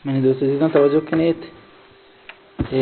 मैंने दोस्तों जितना तवज्जो के नहीं थे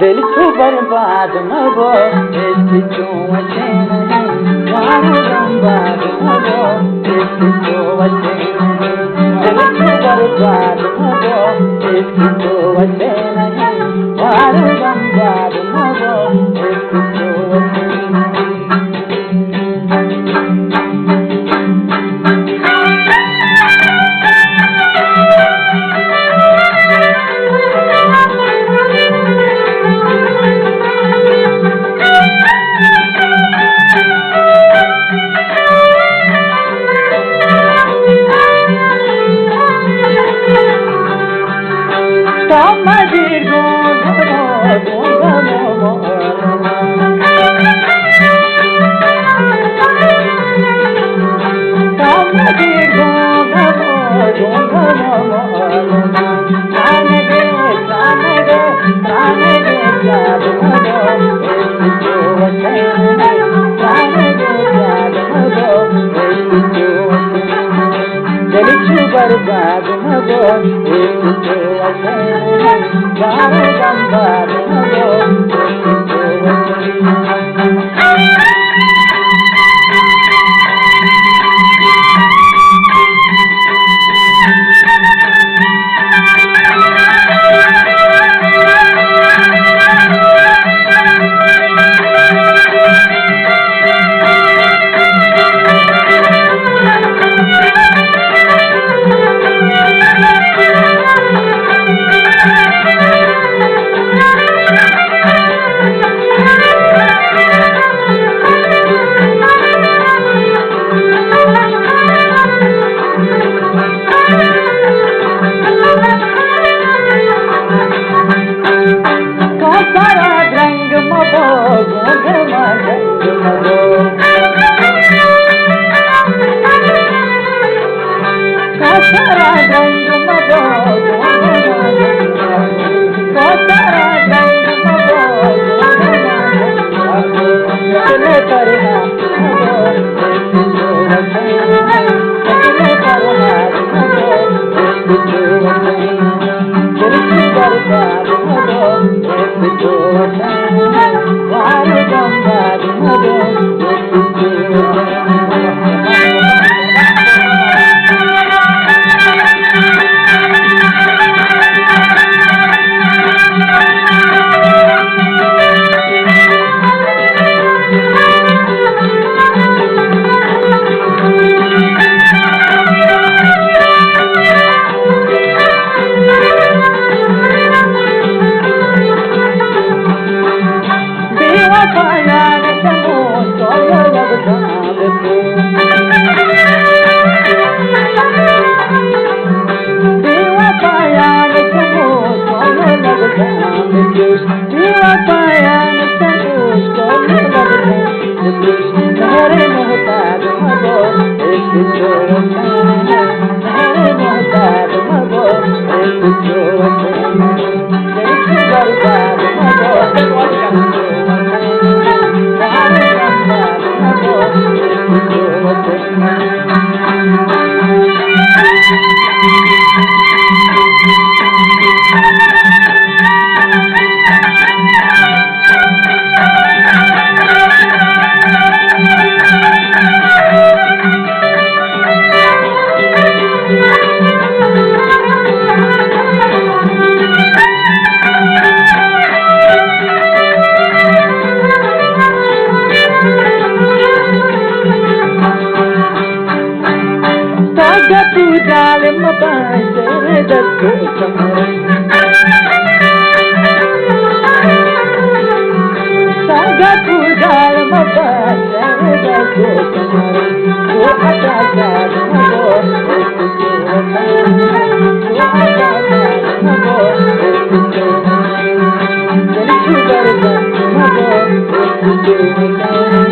दिल तो बर्बाद मगो इसकी तो वजह नहीं यार बर्बाद मगो इसकी तो वजह नहीं दिल तो बर्बाद मगो इसकी तो वजह नहीं यार बर्बाद मगो इसकी तो वजह नहीं बर्बाद मगो इसकी तो वजह नहीं यार बर्बाद मगो इसकी तो वजह नहीं शरदत कमर सागा तुझाळ मबा शरदत कमर वो आता साग मबो उसके वतन वो आता साग मबो उसके वतन जल शुगर मबो उसके वतन